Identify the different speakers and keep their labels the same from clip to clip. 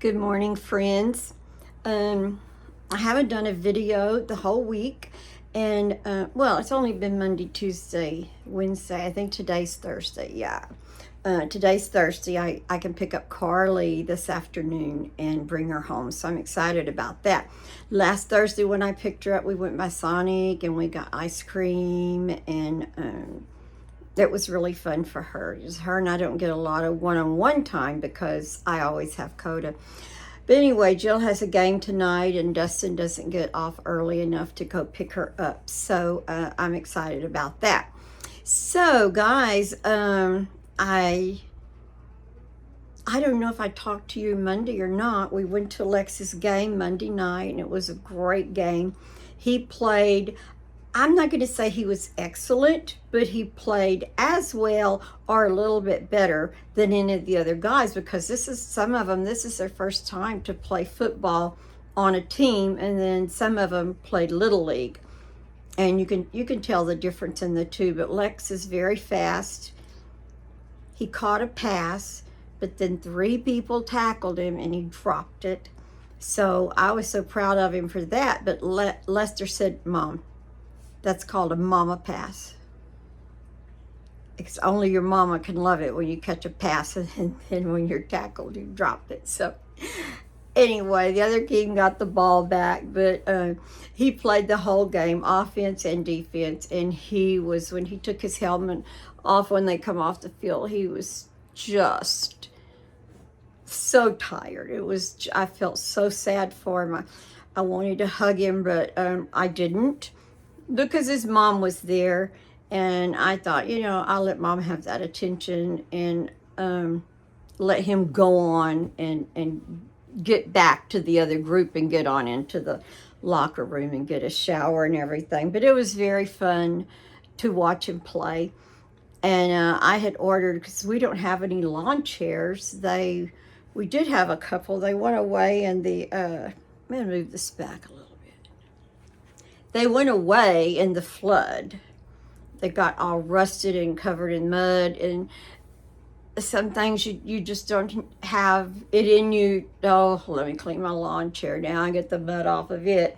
Speaker 1: Good morning, friends. I haven't done a video the whole week, and well, it's only been Monday, Tuesday, Wednesday. I think today's Thursday. Yeah, today's Thursday. I can pick up Carly this afternoon and bring her home, so I'm excited about that. Last Thursday when I picked her up, we went by Sonic and we got ice cream, and it was really fun for her. Just her and I don't get a lot of one-on-one time because I always have Coda. But anyway, Jill has a game tonight, and Dustin doesn't get off early enough to go pick her up. So I'm excited about that. So, guys, I don't know if I talked to you Monday or not. We went to Alexis' game Monday night, and it was a great game. He played, I'm not going to say he was excellent, but he played as well or a little bit better than any of the other guys, because this is their first time to play football on a team, and then some of them played Little League. And you can tell the difference in the two, but Lex is very fast. He caught a pass, but then 3 people tackled him and he dropped it. So I was so proud of him for that. But Lester said, "Mom, that's called a mama pass. It's only your mama can love it when you catch a pass, and then when you're tackled, you drop it." So anyway, the other team got the ball back, but he played the whole game, offense and defense. And when he took his helmet off when they come off the field, he was just so tired. I felt so sad for him. I wanted to hug him, but I didn't, because his mom was there, and I thought, I'll let mom have that attention and let him go on and get back to the other group and get on into the locker room and get a shower and everything. But it was very fun to watch him play. And I had ordered, because we don't have any lawn chairs. We did have a couple. They went away, and I'm going to move this back a little. They went away in the flood. They got all rusted and covered in mud, and some things you just don't have it in you. Oh, let me clean my lawn chair now and get the mud off of it.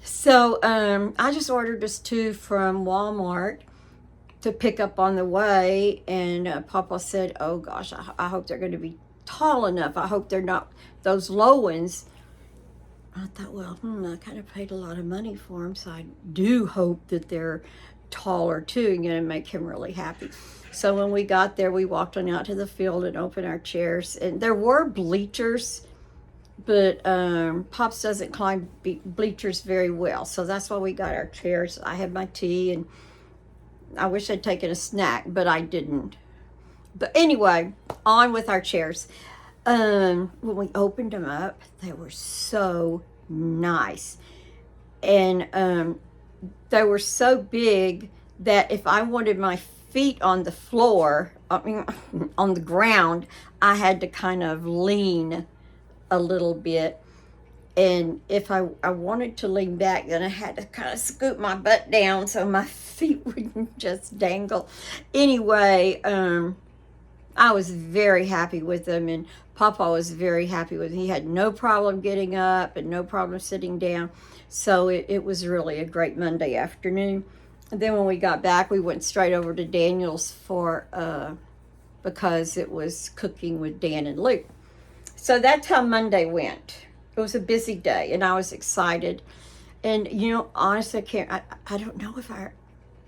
Speaker 1: So I just ordered us 2 from Walmart to pick up on the way, and Papa said, "Oh gosh, I hope they're going to be tall enough. I hope they're not those low ones." I thought, well, I kind of paid a lot of money for them, so I do hope that they're taller too, and going to make him really happy. So when we got there, we walked on out to the field and opened our chairs, and there were bleachers, but Pops doesn't climb bleachers very well, so that's why we got our chairs. I had my tea, and I wish I'd taken a snack, but I didn't. But anyway, on with our chairs. When we opened them up, they were so nice, and they were so big that if I wanted my feet on the floor, on the ground, I had to kind of lean a little bit. And if I wanted to lean back, then I had to kind of scoot my butt down so my feet wouldn't just dangle. Anyway, I was very happy with them, and Papa was very happy with him. He had no problem getting up and no problem sitting down. So it was really a great Monday afternoon. And then when we got back, we went straight over to Daniel's because it was cooking with Dan and Luke. So that's how Monday went. It was a busy day, and I was excited. And, honestly, I don't know if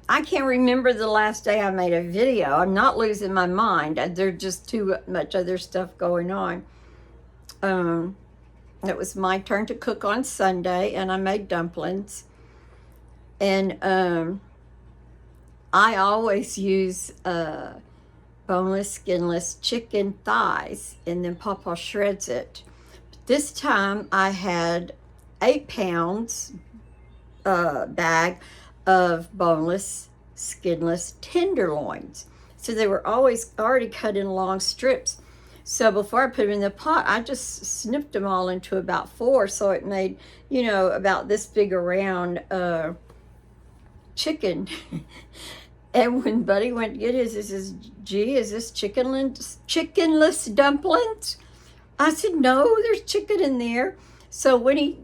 Speaker 1: I can't remember the last day I made a video. I'm not losing my mind. There's just too much other stuff going on. It was my turn to cook on Sunday, and I made dumplings. And I always use boneless, skinless chicken thighs, and then Papa shreds it. But this time I had 8 pounds bag of boneless, skinless tenderloins. So they were already cut in long strips. So before I put them in the pot, I just snipped them all into about 4, so it made, about this big around chicken. And when Buddy went to get his, he says, "Gee, is this chickenless dumplings?" I said, no, there's chicken in there. So when he,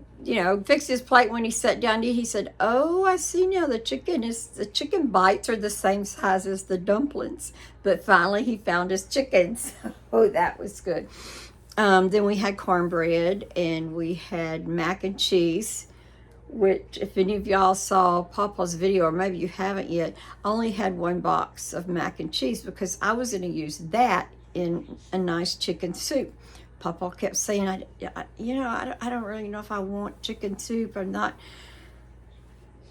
Speaker 1: fixed his plate, when he sat down, he said, oh, I see now the chicken bites are the same size as the dumplings. But finally he found his chickens. Oh, that was good. Then we had cornbread and we had mac and cheese, which if any of y'all saw Papa's video, or maybe you haven't yet, I only had one box of mac and cheese because I was going to use that in a nice chicken soup. Papa kept saying, I don't really know if I want chicken soup or not.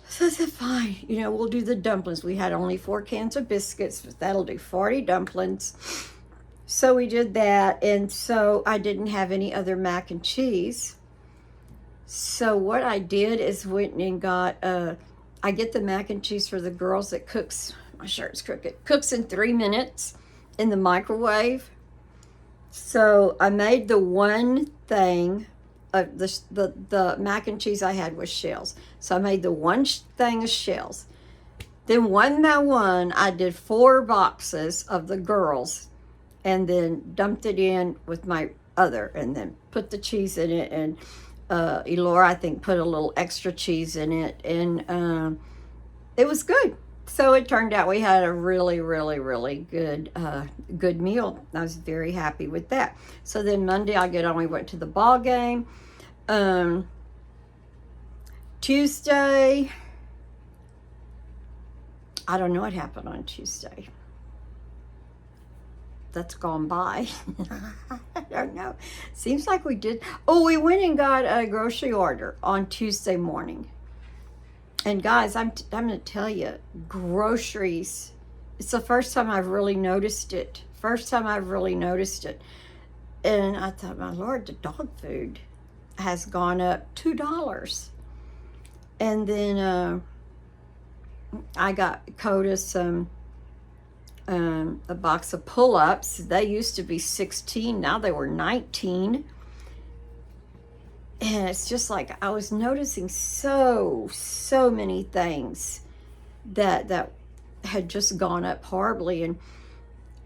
Speaker 1: So I said, fine, we'll do the dumplings. We had only 4 cans of biscuits, but that'll do 40 dumplings. So we did that, and so I didn't have any other mac and cheese. So what I did is went and got, I get the mac and cheese for the girls that cooks, my shirt's crooked, cooks in 3 minutes in the microwave. So I made the one thing, the mac and cheese I had was shells. So I made the one thing of shells. Then one by one, I did 4 boxes of the girls and then dumped it in with my other and then put the cheese in it. And Elora, I think, put a little extra cheese in it. And it was good. So it turned out we had a really, really, really good good meal. I was very happy with that. So then Monday I get on, we went to the ball game. Tuesday, I don't know what happened on Tuesday. That's gone by. I don't know. Seems like we did. Oh, we went and got a grocery order on Tuesday morning. And guys, I'm going to tell you, groceries, it's the first time I've really noticed it. And I thought, my Lord, the dog food has gone up $2. And then I got Coda some, a box of pull-ups. They used to be 16, now they were 19. And it's just like I was noticing so many things that had just gone up horribly.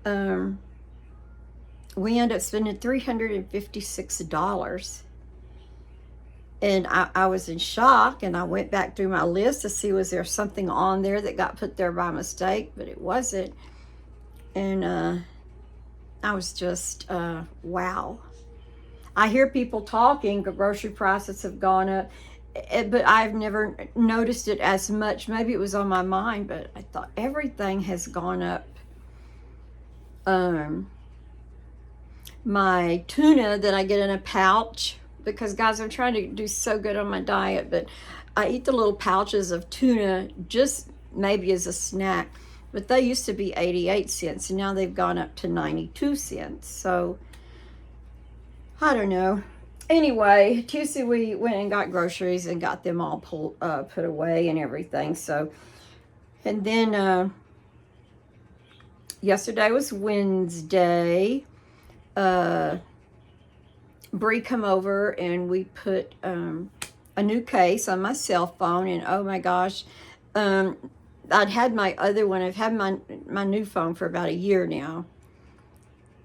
Speaker 1: And we ended up spending $356. And I was in shock, and I went back through my list to see was there something on there that got put there by mistake, but it wasn't. And I was just, wow. I hear people talking, grocery prices have gone up, but I've never noticed it as much. Maybe it was on my mind, but I thought everything has gone up. My tuna that I get in a pouch, because guys, I'm trying to do so good on my diet, but I eat the little pouches of tuna just maybe as a snack, but they used to be 88 cents, and now they've gone up to 92 cents. So I don't know. Anyway, Tuesday we went and got groceries and got them all put away and everything. So, and then yesterday was Wednesday. Bree come over and we put a new case on my cell phone, and oh my gosh, I'd had my other one. I've had my new phone for about a year now,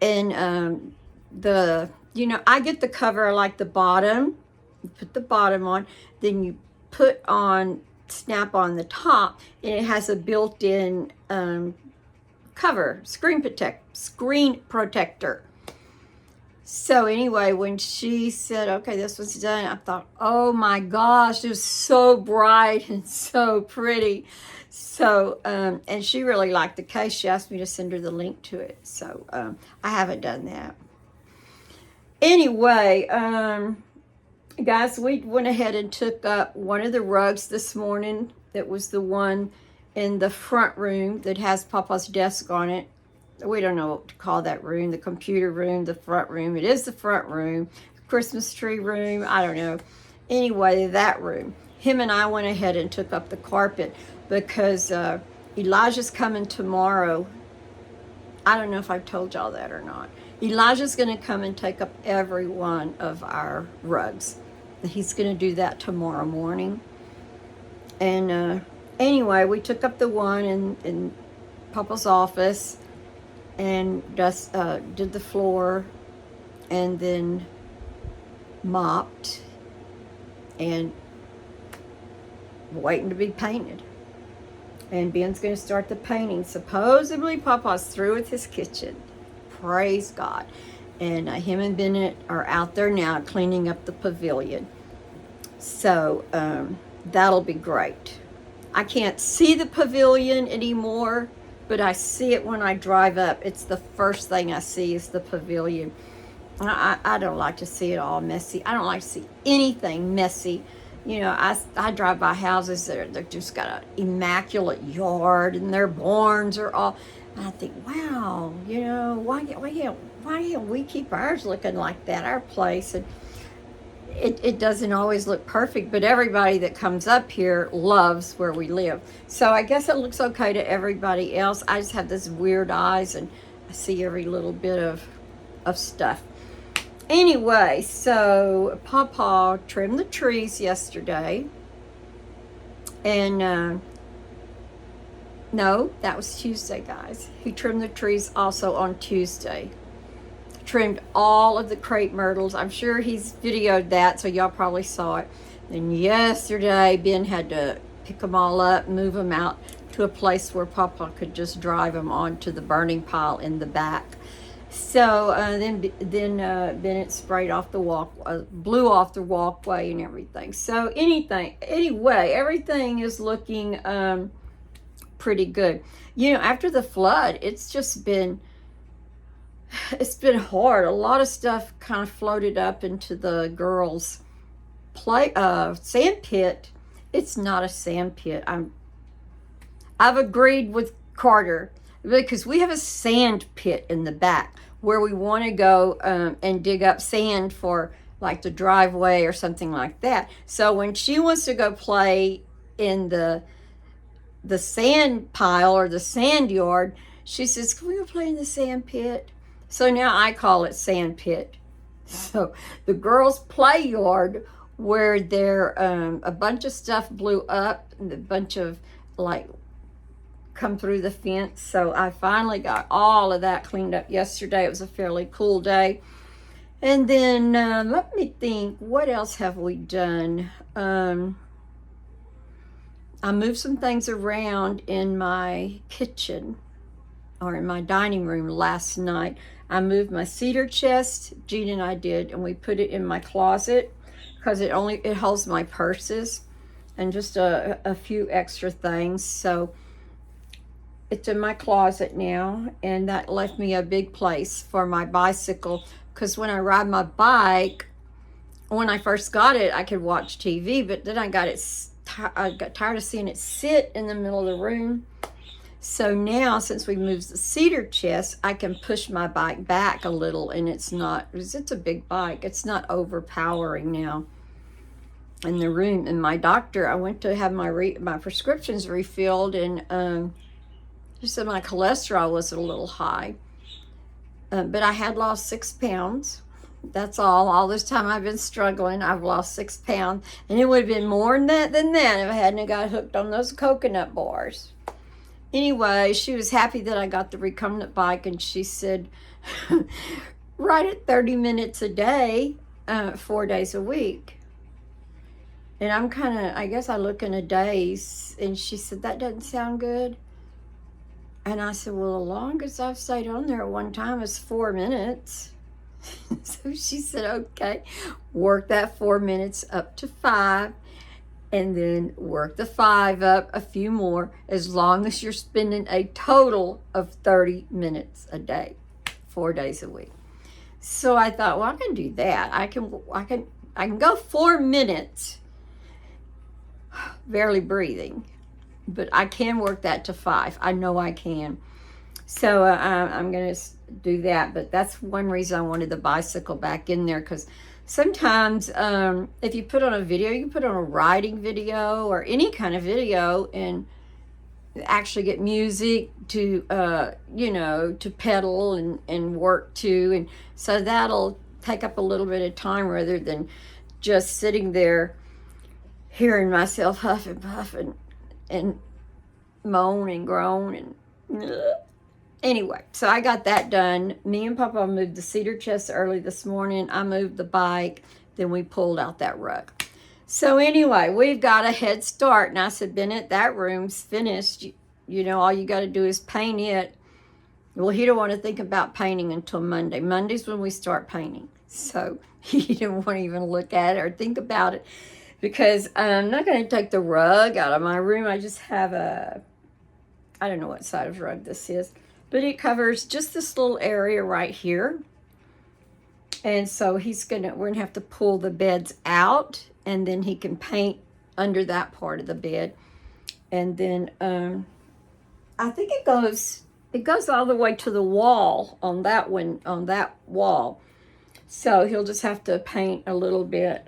Speaker 1: and I get the cover like the bottom. You put the bottom on, then you snap on the top, and it has a built-in cover, screen protector. So anyway, when she said, okay, this was done, I thought, oh my gosh, it was so bright and so pretty. So, and she really liked the case. She asked me to send her the link to it. So I haven't done that. Anyway, guys, we went ahead and took up one of the rugs this morning. That was the one in the front room that has Papa's desk on it. We don't know what to call that room, the computer room, the front room. It is the front room, Christmas tree room, I don't know. Anyway, that room. Him and I went ahead and took up the carpet because Elijah's coming tomorrow. I don't know if I've told y'all that or not. Elijah's going to come and take up every one of our rugs. He's going to do that tomorrow morning. And anyway, we took up the one in Papa's office and just did the floor, and then mopped, and waiting to be painted. And Ben's going to start the painting. Supposedly, Papa's through with his kitchen. Praise God. And him and Bennett are out there now cleaning up the pavilion. So that'll be great. I can't see the pavilion anymore, but I see it when I drive up. It's the first thing I see is the pavilion. I don't like to see it all messy. I don't like to see anything messy. You know, I drive by houses that they've just got an immaculate yard and their barns are all, and I think, wow, you know, why can't we keep ours looking like that, our place? And it doesn't always look perfect, but everybody that comes up here loves where we live. So I guess it looks okay to everybody else. I just have this weird eyes and I see every little bit of stuff. Anyway, so Papa trimmed the trees yesterday. And no, that was Tuesday, guys. He trimmed the trees also on Tuesday. Trimmed all of the crepe myrtles. I'm sure he's videoed that, so y'all probably saw it. And yesterday, Ben had to pick them all up, move them out to a place where Papa could just drive them onto the burning pile in the back. So then Bennett sprayed off the blew off the walkway and everything. So anyway, everything is looking pretty good. You know, after the flood, it's been hard. A lot of stuff kind of floated up into the girls' sand pit. It's not a sand pit. I've agreed with Carter because we have a sand pit in the back where we want to go and dig up sand for like the driveway or something like that. So when she wants to go play in the sand pile or the sand yard, she says, "Can we go play in the sand pit?" So now I call it sand pit. So the girls' play yard where a bunch of stuff blew up and a bunch of like come through the fence. So I finally got all of that cleaned up yesterday. It was a fairly cool day. And then let me think, what else have we done? I moved some things around in my kitchen or in my dining room last night. I moved my cedar chest, Gene and I did, and we put it in my closet because it holds my purses and just a few extra things. So it's in my closet now, and that left me a big place for my bicycle because when I ride my bike, when I first got it, I could watch TV, but then I got tired of seeing it sit in the middle of the room. So now, since we moved the cedar chest, I can push my bike back a little, and it's a big bike. It's not overpowering now in the room. And my doctor, I went to have my prescriptions refilled, and she said my cholesterol was a little high. But I had lost 6 pounds. That's all. All this time I've been struggling, I've lost 6 pounds. And it would have been more than that if I hadn't got hooked on those coconut bars. Anyway, she was happy that I got the recumbent bike, and she said, ride it 30 minutes a day, 4 days a week. And I'm I guess I look in a daze, and she said, that doesn't sound good. And I said, well, the longest I've stayed on there at one time is 4 minutes. So she said, okay, work that 4 minutes up to 5. And then work the 5 up a few more, as long as you're spending a total of 30 minutes a day, 4 days a week. So I thought, well, I can do that. I can go 4 minutes, barely breathing, but I can work that to 5. I know I can. So I'm going to do that. But that's one reason I wanted the bicycle back in there, because sometimes if you put on a video, you put on a riding video or any kind of video and actually get music to, to pedal and work to. And so that'll take up a little bit of time rather than just sitting there hearing myself huff and puff and moan and groan and anyway, so I got that done. Me and Papa moved the cedar chest early this morning. I moved the bike. then we pulled out that rug. So anyway, we've got a head start. And I said, Bennett, that room's finished. You know, all you got to do is paint it. Well, he don't want to think about painting until Monday. Monday's when we start painting. So he didn't want to even look at it or think about it, because I'm not going to take the rug out of my room. I just have I don't know what side of rug this is, but it covers just this little area right here. And so we're going to have to pull the beds out, and then he can paint under that part of the bed. And then I think it goes all the way to the wall on that wall. So he'll just have to paint a little bit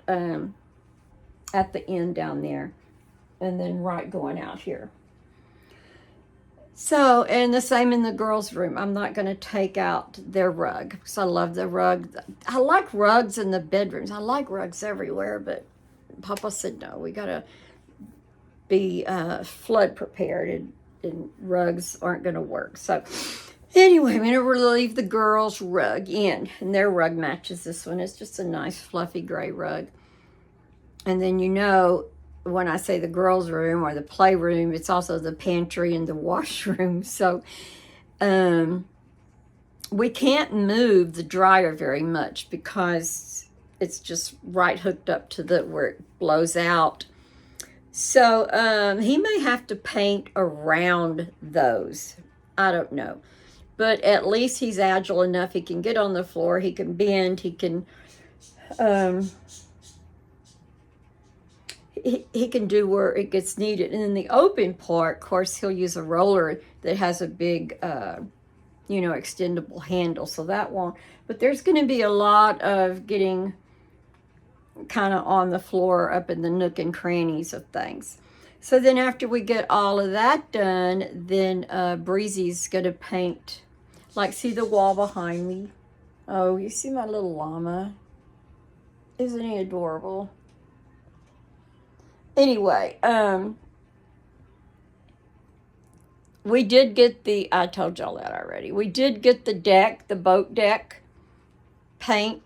Speaker 1: at the end down there, and then right going out here. So, and the same in the girls' room. I'm not going to take out their rug because I love the rug. I like rugs in the bedrooms. I like rugs everywhere, but Papa said, no, we got to be flood prepared, and rugs aren't going to work. So anyway, I'm going to leave the girls' rug in, and their rug matches this one. It's just a nice fluffy gray rug. And then, you know, when I say the girls' room or the playroom, it's also the pantry and the washroom. So we can't move the dryer very much because it's just right hooked up to where it blows out. So he may have to paint around those. I don't know. But at least he's agile enough. He can get on the floor. He can bend. He can... He can do where it gets needed. And in the open part, of course, he'll use a roller that has a big, extendable handle. So that won't. But there's going to be a lot of getting kind of on the floor up in the nook and crannies of things. So then after we get all of that done, then Breezy's going to paint. Like, see the wall behind me? Oh, you see my little llama? Isn't he adorable? Anyway, we did get I told y'all that already. We did get the boat deck paint.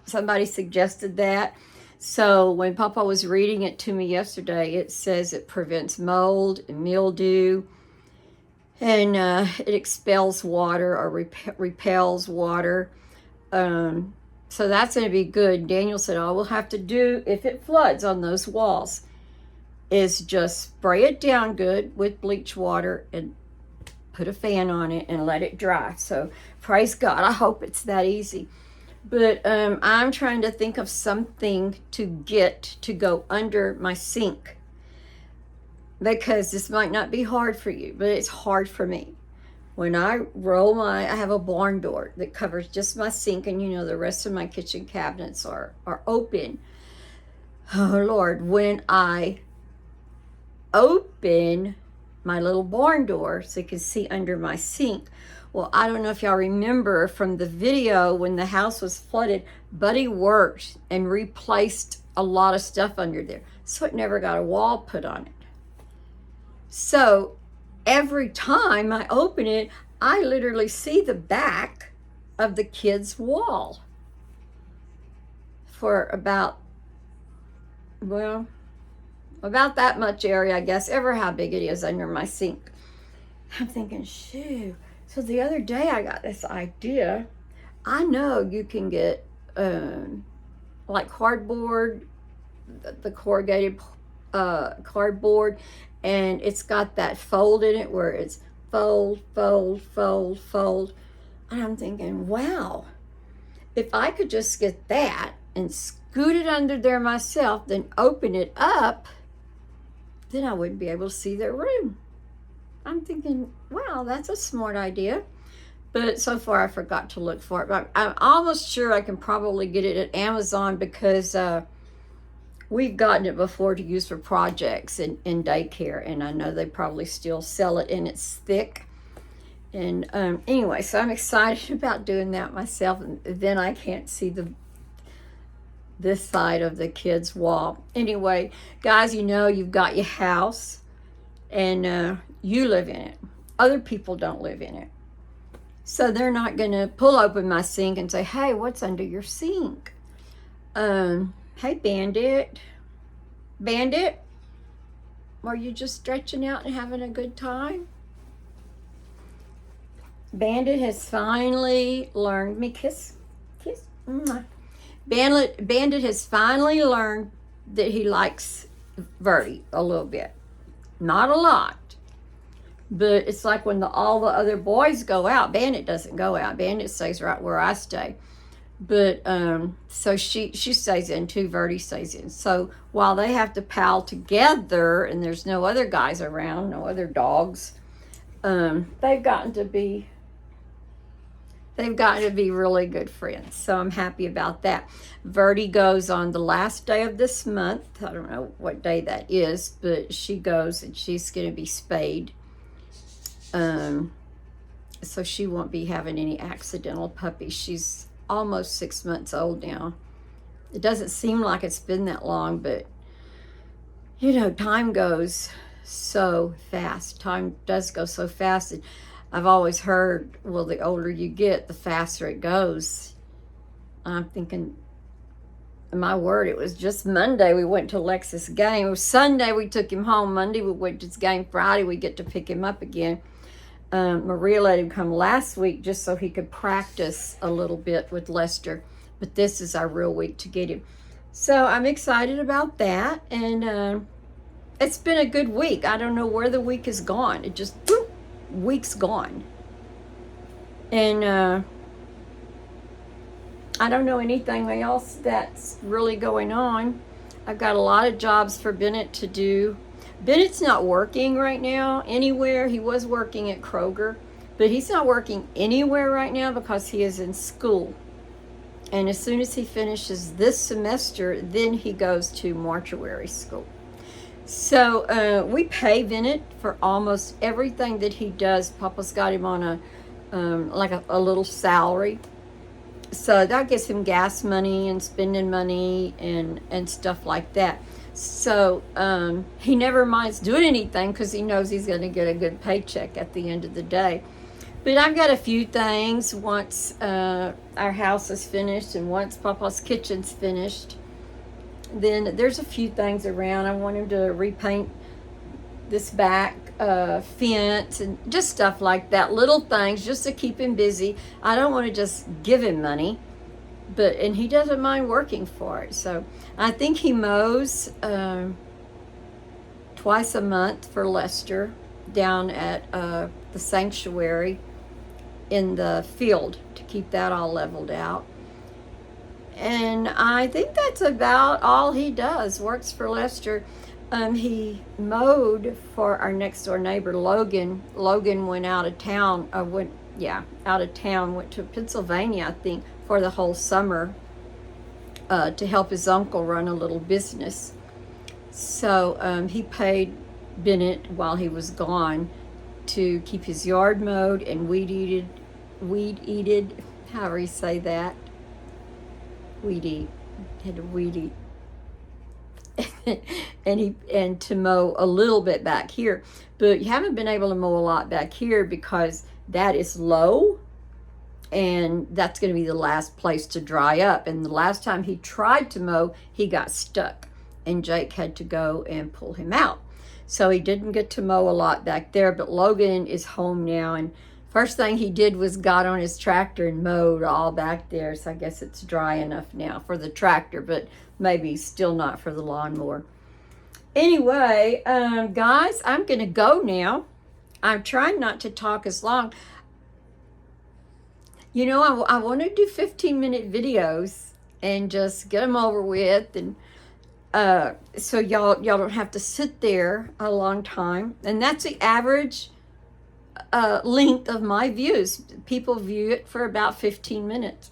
Speaker 1: Somebody suggested that. So when Papa was reading it to me yesterday, it says it prevents mold and mildew, and it expels water or repels water. So that's going to be good. Daniel said, all we'll have to do if it floods on those walls is just spray it down good with bleach water and put a fan on it and let it dry. So praise God. I hope it's that easy. But I'm trying to think of something to get to go under my sink, because this might not be hard for you, but it's hard for me. When I I have a barn door that covers just my sink, and the rest of my kitchen cabinets are open. Oh Lord, when I open my little barn door so you can see under my sink, well, I don't know if y'all remember from the video when the house was flooded, Buddy worked and replaced a lot of stuff under there. So it never got a wall put on it. So every time I open it, I literally see the back of the kid's wall for about that much area, I guess, ever how big it is under my sink. I'm thinking, shoo. So the other day I got this idea. I know you can get like cardboard, the corrugated cardboard, and it's got that fold in it where it's fold, fold, fold, fold. And I'm thinking, wow, if I could just get that and scoot it under there myself, then open it up, then I wouldn't be able to see their room. I'm thinking, wow, that's a smart idea. But so far I forgot to look for it. But I'm almost sure I can probably get it at Amazon, because we've gotten it before to use for projects in daycare, and I know they probably still sell it, and it's thick. And anyway, so I'm excited about doing that myself, and then I can't see this side of the kids' wall. Anyway, guys, you've got your house, and you live in it. Other people don't live in it. So they're not going to pull open my sink and say, hey, what's under your sink? Hey, Bandit. Bandit, are you just stretching out and having a good time? Bandit has finally learned, me kiss, kiss. Mwah. Bandit has finally learned that he likes Verdi a little bit. Not a lot. But it's like when all the other boys go out, Bandit doesn't go out. Bandit stays right where I stay. But so she stays in too. Verdi stays in. So while they have to pal together, and there's no other guys around, no other dogs, they've gotten to be really good friends. So I'm happy about that. Verdi goes on the last day of this month. I don't know what day that is, but she goes and she's going to be spayed. So she won't be having any accidental puppies. She's almost 6 months old now. It doesn't seem like it's been that long, but you know, time goes so fast. Time does go so fast. And I've always heard, well, the older you get, the faster it goes. I'm thinking, my word, it was just Monday we went to Alexis' game. It was Sunday we took him home. Monday we went to his game. Friday we get to pick him up again. Maria let him come last week just so he could practice a little bit with Lester. But this is our real week to get him. So I'm excited about that. And it's been a good week. I don't know where the week has gone. It just, boop, week's gone. And I don't know anything else that's really going on. I've got a lot of jobs for Bennett to do. Bennett's not working right now anywhere. He was working at Kroger, but he's not working anywhere right now because he is in school. And as soon as he finishes this semester, then he goes to mortuary school. So we pay Bennett for almost everything that he does. Papa's got him on a little salary. So that gives him gas money and spending money and stuff like that. So he never minds doing anything because he knows he's going to get a good paycheck at the end of the day. But I've got a few things once our house is finished and once Papa's kitchen's finished. Then there's a few things around. I want him to repaint this back fence and just stuff like that. Little things just to keep him busy. I don't want to just give him money. And he doesn't mind working for it. So I think he mows twice a month for Lester down at the sanctuary in the field to keep that all leveled out. And I think that's about all he does, works for Lester. He mowed for our next door neighbor, Logan. Logan went out of town, went to Pennsylvania, I think, for the whole summer to help his uncle run a little business. So he paid Bennett while he was gone to keep his yard mowed and weed eated, however you say that. Had to weed eat. and to mow a little bit back here. But you haven't been able to mow a lot back here because that is low. And that's going to be the last place to dry up. And the last time he tried to mow, he got stuck. And Jake had to go and pull him out. So he didn't get to mow a lot back there. But Logan is home now. And first thing he did was got on his tractor and mowed all back there. So I guess it's dry enough now for the tractor. But maybe still not for the lawnmower. Anyway, guys, I'm going to go now. I'm trying not to talk as long. You know, I want to do 15-minute videos and just get them over with, and so y'all don't have to sit there a long time. And that's the average length of my views. People view it for about 15 minutes.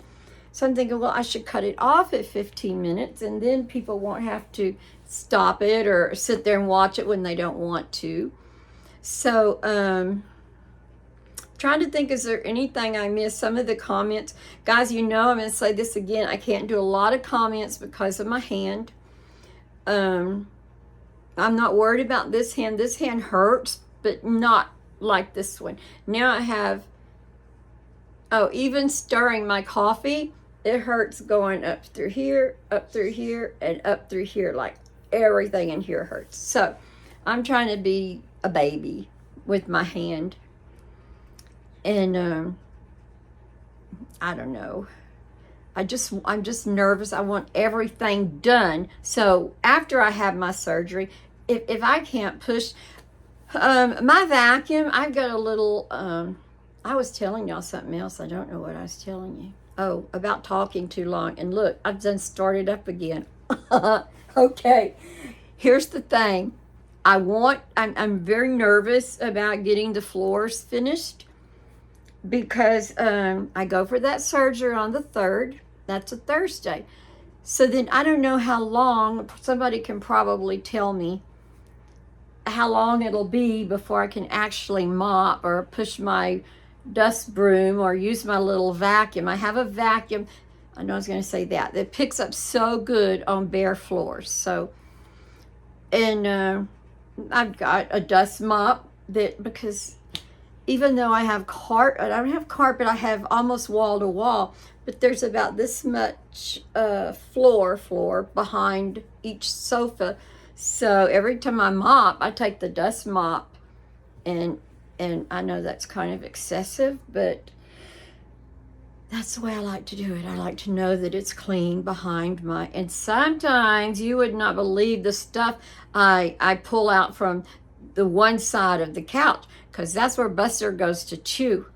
Speaker 1: So I'm thinking, well, I should cut it off at 15 minutes, and then people won't have to stop it or sit there and watch it when they don't want to. So, trying to think, is there anything I missed? Some of the comments, guys, you know, I'm going to say this again, I can't do a lot of comments because of my hand. I'm not worried about this hand. This hand hurts, but not like this one. Now I have, even stirring my coffee, It hurts going up through here, and up through here. Like everything in here hurts. So I'm trying to be a baby with my hand. And I don't know. I'm just nervous. I want everything done. So after I have my surgery, if I can't push my vacuum, I've got a little I was telling y'all something else. I don't know what I was telling you. Oh, about talking too long. And look, I've done started up again. Okay. Here's the thing. I'm very nervous about getting the floors finished because I go for that surgery on the 3rd. That's a Thursday. So then I don't know how long. Somebody can probably tell me how long it'll be before I can actually mop or push my dust broom or use my little vacuum. I have a vacuum, I know I was going to say that picks up so good on bare floors. So, and I've got a dust mop that, because even though I don't have carpet, I have almost wall to wall, but there's about this much floor behind each sofa. So every time I mop, I take the dust mop, and I know that's kind of excessive, but that's the way I like to do it. I like to know that it's clean behind my, and sometimes you would not believe the stuff I pull out from the one side of the couch, because that's where Buster goes to chew.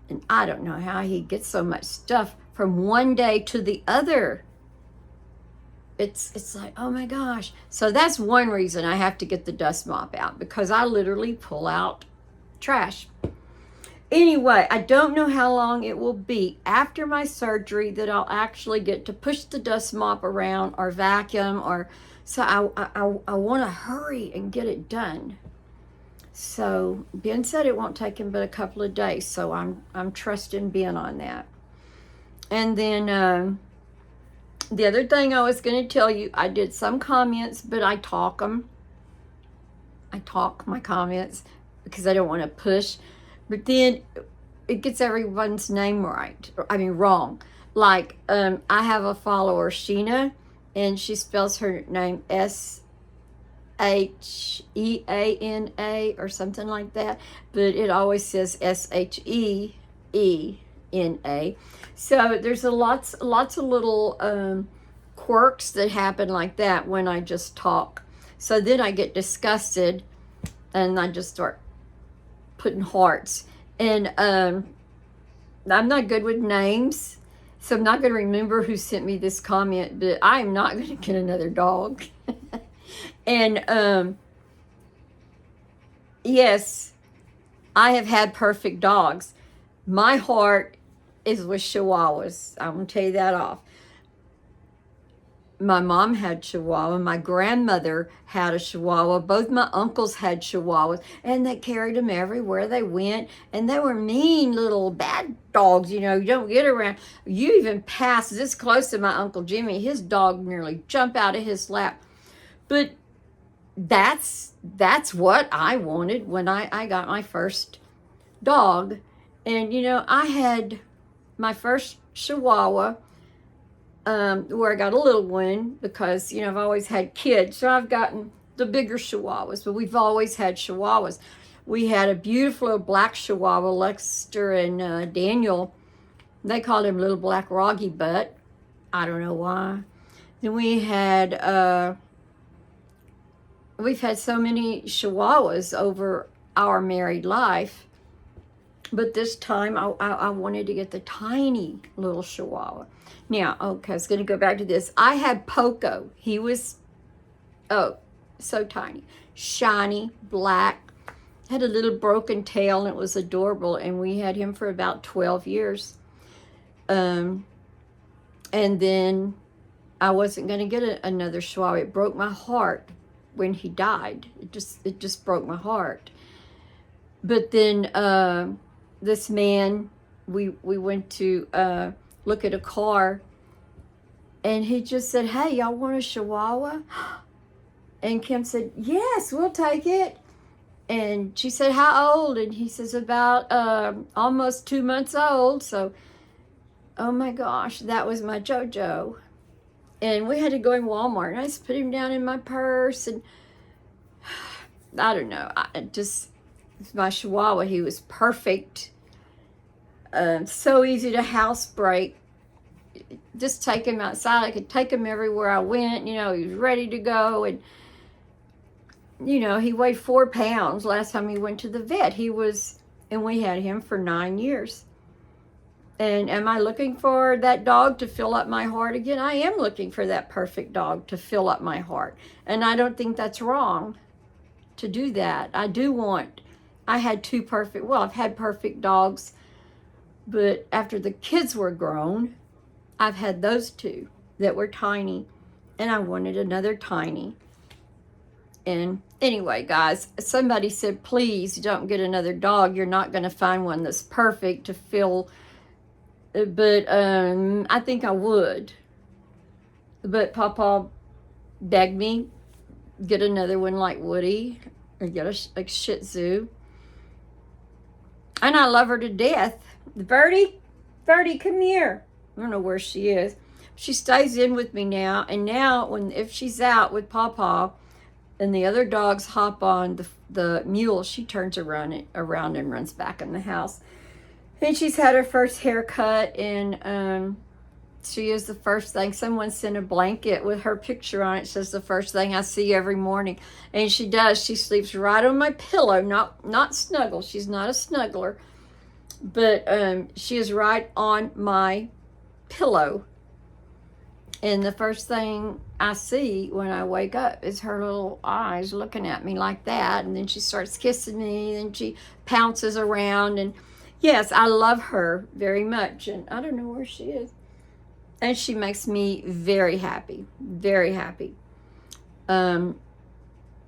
Speaker 1: And I don't know how he gets so much stuff from one day to the other. It's like, oh my gosh. So that's one reason I have to get the dust mop out, because I literally pull out trash. Anyway, I don't know how long it will be after my surgery that I'll actually get to push the dust mop around or vacuum, or so I want to hurry and get it done. So Ben said it won't take him but a couple of days, so I'm trusting Ben on that. And then the other thing I was going to tell you, I did some comments, but I talk them. I talk my comments because I don't want to push. But then it gets everyone's name wrong. Like, I have a follower, Sheena, and she spells her name Sheana or something like that. But it always says Sheena. So there's lots of little quirks that happen like that when I just talk. So then I get disgusted and I just start putting hearts. And I'm not good with names, so I'm not going to remember who sent me this comment, but I am not going to get another dog. And yes, I have had perfect dogs. My heart is with Chihuahuas. I'm going to tell you that off. My mom had Chihuahua. My grandmother had a Chihuahua. Both my uncles had Chihuahuas, and they carried them everywhere they went. And they were mean little bad dogs. You know, you don't get around. You even pass this close to my Uncle Jimmy, his dog nearly jumped out of his lap. But that's what I wanted when I got my first dog. And, you know, I had my first Chihuahua, where I got a little one because, you know, I've always had kids. So I've gotten the bigger Chihuahuas, but we've always had Chihuahuas. We had a beautiful little black Chihuahua, Lexter and Daniel. They called him Little Black Roggy Butt. I don't know why. Then we've had so many Chihuahuas over our married life. But this time I wanted to get the tiny little Chihuahua. Now, okay, I was going to go back to this. I had Poco. He was, so tiny. Shiny, black, had a little broken tail, and it was adorable. And we had him for about 12 years. And then I wasn't going to get another Chihuahua. It broke my heart when he died. It just broke my heart. But then this man, we went to look at a car, and he just said, "Hey, y'all want a Chihuahua?" And Kim said, "Yes, we'll take it." And she said, "How old?" And he says, "About almost 2 months old." So oh my gosh, that was my JoJo. And we had to go in Walmart, and I just put him down in my purse, and I don't know, my Chihuahua, he was perfect. So easy to housebreak. Just take him outside. I could take him everywhere I went. He was ready to go. And, he weighed 4 pounds last time he went to the vet. And we had him for 9 years. And am I looking for that dog to fill up my heart again? I am looking for that perfect dog to fill up my heart. And I don't think that's wrong to do that. I had I've had perfect dogs, but after the kids were grown, I've had those 2 that were tiny, and I wanted another tiny. And anyway, guys, somebody said, please don't get another dog. You're not going to find one that's perfect to fill. But I think I would. But Papa begged me, get another one like Woody, or get a Shih Tzu. And I love her to death. Birdie, come here. I don't know where she is. She stays in with me now. And now, if she's out with Papa, and the other dogs hop on the mule, she turns around and runs back in the house. And she's had her first haircut, and she is the first thing. Someone sent a blanket with her picture on it. It says the first thing I see every morning. And she does. She sleeps right on my pillow, not snuggle. She's not a snuggler. But she is right on my pillow. And the first thing I see when I wake up is her little eyes looking at me like that. And then she starts kissing me, and she pounces around. And yes, I love her very much. And I don't know where she is. And she makes me very happy. Very happy.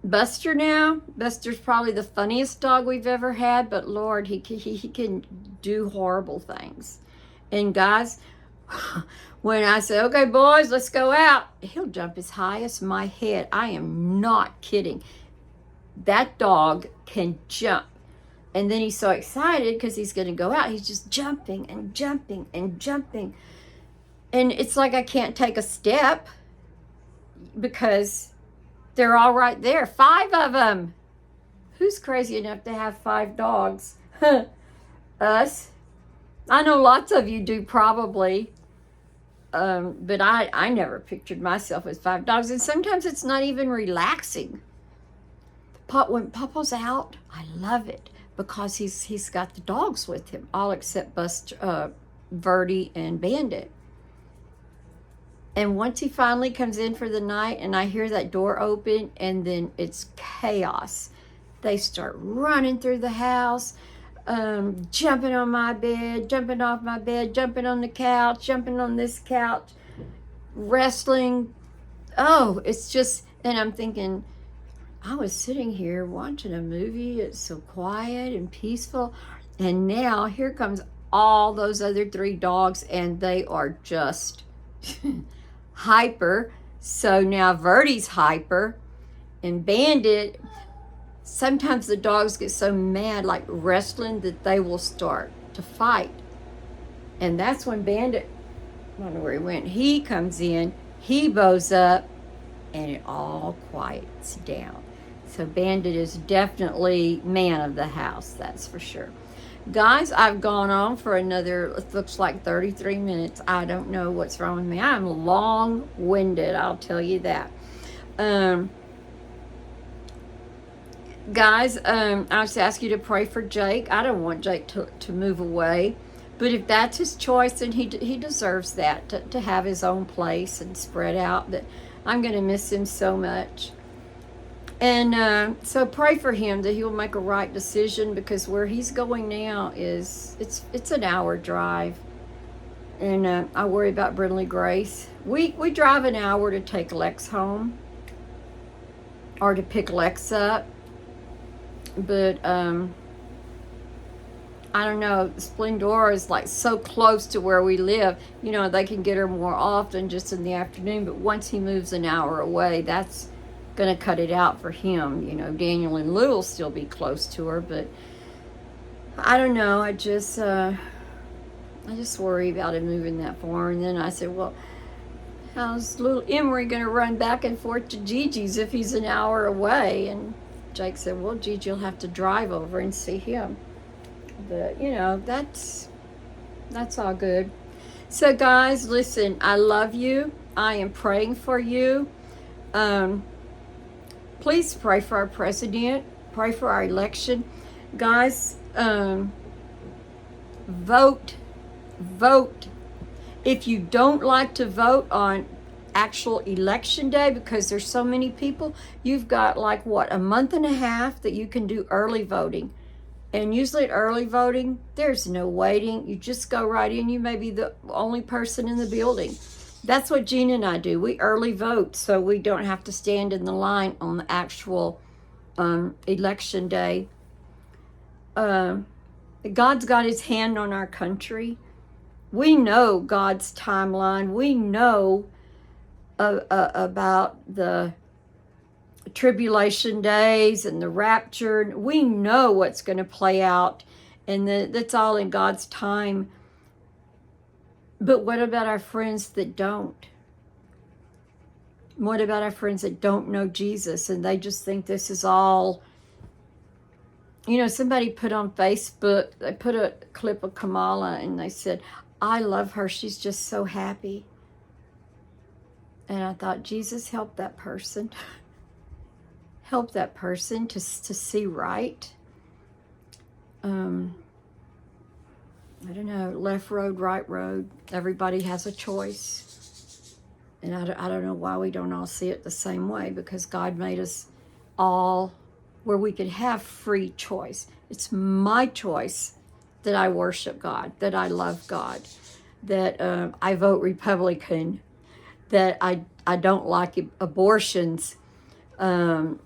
Speaker 1: Buster's probably the funniest dog we've ever had. But Lord, he can do horrible things. And guys, when I say, okay, boys, let's go out, he'll jump as high as my head. I am not kidding. That dog can jump. And then he's so excited because he's going to go out. He's just jumping and jumping and jumping. And it's like I can't take a step because they're all right there. 5 of them. Who's crazy enough to have 5 dogs? Us. I know lots of you do probably. But I never pictured myself with 5 dogs. And sometimes it's not even relaxing. When Papa's out, I love it because he's got the dogs with him, all except Verdi and Bandit. And once he finally comes in for the night and I hear that door open, and then it's chaos. They start running through the house, jumping on my bed, jumping off my bed, jumping on the couch, jumping on this couch, wrestling. Oh, it's just, and I'm thinking, I was sitting here watching a movie. It's so quiet and peaceful. And now here comes all those other 3 dogs, and they are just hyper. So now Verdi's hyper, and Bandit. Sometimes the dogs get so mad, like wrestling, that they will start to fight. And that's when Bandit, I don't know where he went, he comes in, he bows up, and it all quiets down. So Bandit is definitely man of the house, that's for sure. Guys, I've gone on for another, it looks like 33 minutes. I don't know what's wrong with me. I'm long-winded, I'll tell you that. Guys, I just ask you to pray for Jake. I don't want Jake to move away. But if that's his choice, then he deserves that, to have his own place and spread out. That I'm going to miss him so much. And so pray for him that he'll make a right decision, because where he's going now it's an hour drive. And I worry about Brindley Grace. We drive an hour to take Lex home or to pick Lex up. But I don't know, Splendora is like so close to where we live. They can get her more often just in the afternoon. But once he moves an hour away, that's going to cut it out for him. Daniel and Lou will still be close to her, but I don't know. I I just worry about him moving that far. And then I said, well, how's little Emery going to run back and forth to Gigi's if he's an hour away? And Jake said, well, Gigi will have to drive over and see him. But, you know, that's all good. So, guys, listen, I love you. I am praying for you. Please pray for our president. Pray for our election. Guys, vote. If you don't like to vote on actual election day because there's so many people, you've got like what, a month and a half that you can do early voting. And usually at early voting, there's no waiting. You just go right in. You may be the only person in the building. That's what Gina and I do. We early vote so we don't have to stand in the line on the actual election day. God's got his hand on our country. We know God's timeline. We know about the tribulation days and the rapture. We know what's going to play out, and that's all in God's time. But what about our friends that don't? What about our friends that don't know Jesus and they just think this is all? You know, somebody put on Facebook, they put a clip of Kamala and they said, I love her, she's just so happy. And I thought, Jesus, help that person. Help that person to see right. I don't know, left road, right road. Everybody has a choice. And I don't know why we don't all see it the same way, because God made us all where we could have free choice. It's my choice that I worship God, that I love God, that I vote Republican, that I don't like abortions. I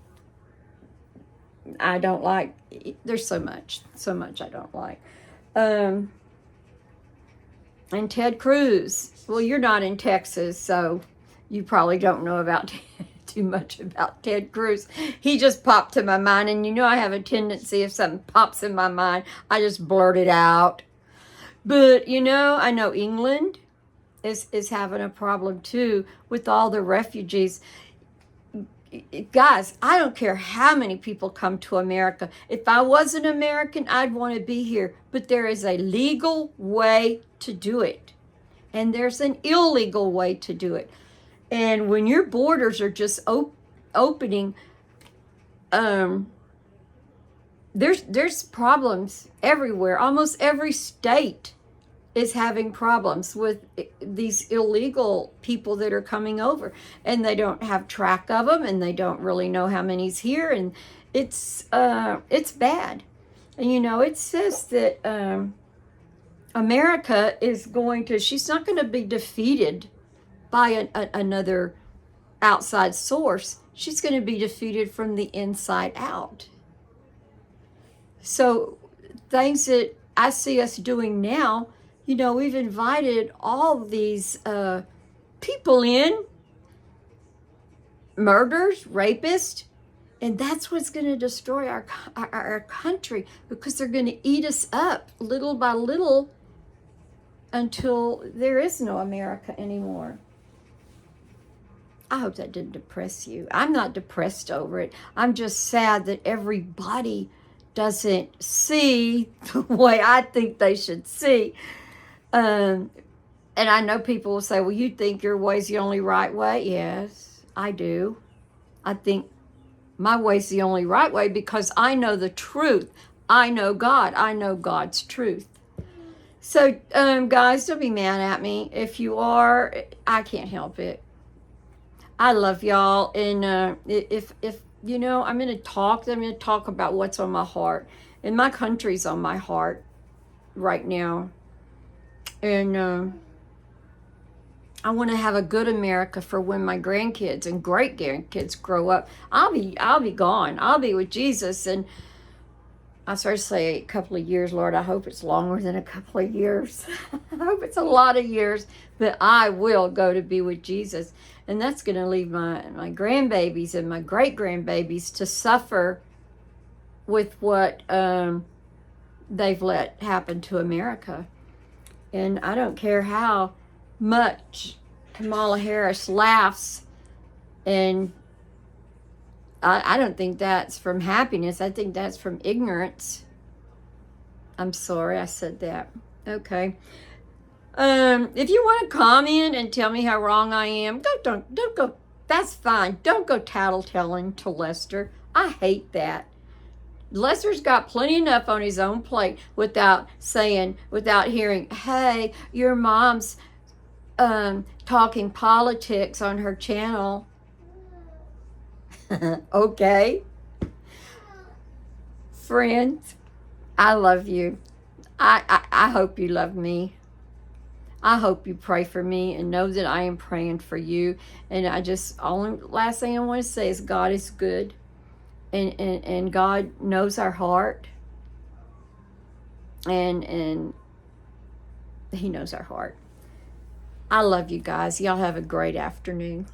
Speaker 1: don't like, there's so much I don't like. And Ted Cruz. Well, you're not in Texas, so you probably don't know about too much about Ted Cruz. He just popped to my mind, and you know I have a tendency, if something pops in my mind, I just blurt it out. But, you know, I know England is having a problem, too, with all the refugees. Guys, I don't care how many people come to America. If I was an American, I'd want to be here. But there is a legal way to do it. And there's an illegal way to do it. And when your borders are just opening, there's problems everywhere. Almost every state is having problems with these illegal people that are coming over, and they don't have track of them, and they don't really know how many's here, and it's bad. And you know, it says that America is she's not going to be defeated by another outside source. She's going to be defeated from the inside out. So things that I see us doing now, you know, we've invited all these people in, murders, rapists, and that's what's going to destroy our country, because they're going to eat us up little by little until there is no America anymore. I hope that didn't depress you. I'm not depressed over it. I'm just sad that everybody doesn't see the way I think they should see. And I know people will say, well, you think your way's the only right way? Yes, I do. I think my way's the only right way because I know the truth. I know God. I know God's truth. So, guys, don't be mad at me. If you are, I can't help it. I love y'all. And if you know, I'm going to talk about what's on my heart. And my country's on my heart right now. And I want to have a good America for when my grandkids and great grandkids grow up. I'll be gone. I'll be with Jesus. And I started to say a couple of years, Lord. I hope it's longer than a couple of years. I hope it's a lot of years. But I will go to be with Jesus. And that's going to leave my grandbabies and my great-grandbabies to suffer with what they've let happen to America. And I don't care how much Kamala Harris laughs, and I don't think that's from happiness. I think that's from ignorance. I'm sorry I said that. Okay. If you want to comment and tell me how wrong I am, don't go. That's fine. Don't go tattletelling to Lester. I hate that. Lester's got plenty enough on his own plate without hearing, hey, your mom's talking politics on her channel. Okay. Friends, I love you. I hope you love me. I hope you pray for me and know that I am praying for you. And last thing I want to say is God is good. And God knows our heart. And He knows our heart. I love you guys. Y'all have a great afternoon.